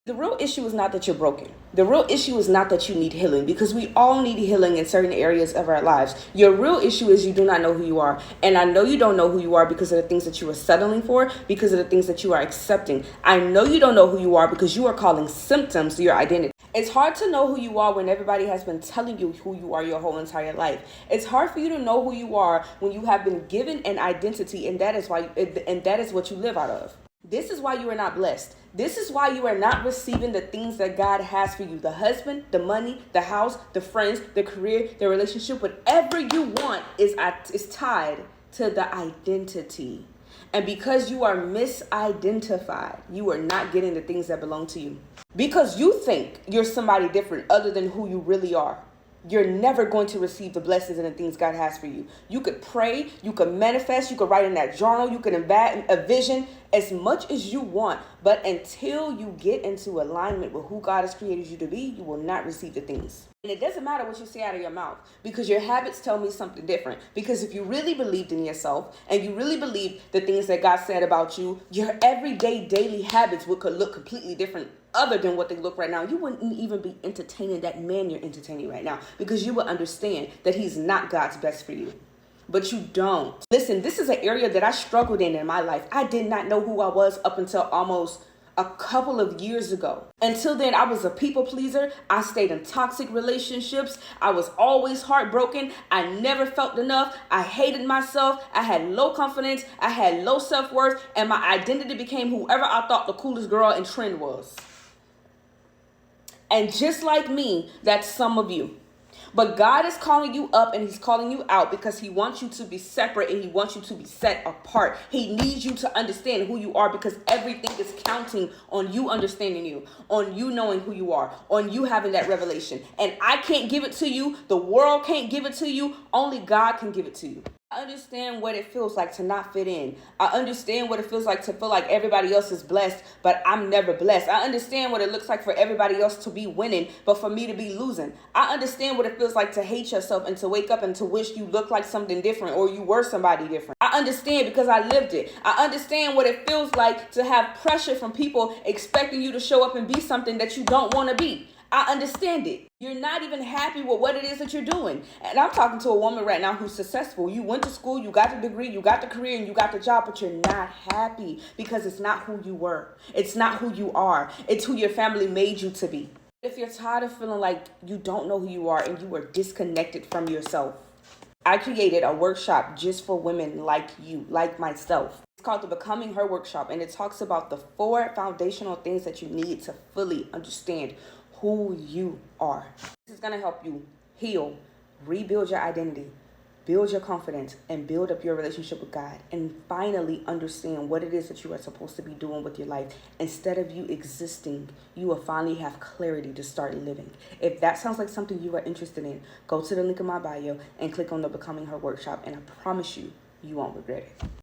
The real issue is not that you're broken. The real issue is not that you need healing, because we all need healing in certain areas of our lives. Your real issue is you do not know who you are. And I know you don't know who you are because of the things that you are settling for, because of the things that you are accepting. I know you don't know who you are because you are calling symptoms to your identity. It's hard to know who you are when everybody has been telling you who you are your whole entire life. It's hard for you to know who you are when you have been given an identity, and that is what you live out of. This is why you are not blessed. This is why you are not receiving the things that God has for you. The husband, the money, the house, the friends, the career, the relationship, whatever you want is tied to the identity. And because you are misidentified, you are not getting the things that belong to you. Because you think you're somebody different other than who you really are, you're never going to receive the blessings and the things God has for you. You could pray, you could manifest, you could write in that journal, you could invent a vision as much as you want. But until you get into alignment with who God has created you to be, you will not receive the things. And it doesn't matter what you say out of your mouth, because your habits tell me something different. Because if you really believed in yourself and you really believed the things that God said about you, your everyday daily habits could look completely different other than what they look right now. You wouldn't even be entertaining that man you're entertaining right now, because you would understand that he's not God's best for you. But you don't. Listen, this is an area that I struggled in my life. I did not know who I was up until almost a couple of years ago. Until then, I was a people pleaser. I stayed in toxic relationships. I was always heartbroken. I never felt enough. I hated myself. I had low confidence. I had low self-worth. And my identity became whoever I thought the coolest girl in trend was. And just like me, that's some of you. But God is calling you up and he's calling you out because he wants you to be separate and he wants you to be set apart. He needs you to understand who you are, because everything is counting on you understanding you, on you knowing who you are, on you having that revelation. And I can't give it to you. The world can't give it to you. Only God can give it to you. I understand what it feels like to not fit in. I understand what it feels like to feel like everybody else is blessed, but I'm never blessed. I understand what it looks like for everybody else to be winning, but for me to be losing. I understand what it feels like to hate yourself and to wake up and to wish you looked like something different or you were somebody different. I understand because I lived it. I understand what it feels like to have pressure from people expecting you to show up and be something that you don't want to be. I understand it. You're not even happy with what it is that you're doing. And I'm talking to a woman right now who's successful. You went to school, you got the degree, you got the career, and you got the job, but you're not happy because it's not who you were. It's not who you are. It's who your family made you to be. If you're tired of feeling like you don't know who you are and you are disconnected from yourself, I created a workshop just for women like you, like myself. It's called the Becoming Her Workshop, and it talks about the 4 foundational things that you need to fully understand who you are. This is going to help you heal, rebuild your identity, build your confidence, and build up your relationship with God, and finally understand what it is that you are supposed to be doing with your life. Instead of you existing, you will finally have clarity to start living. If that sounds like something you are interested in, go to the link in my bio and click on the Becoming Her Workshop, and I promise you, you won't regret it.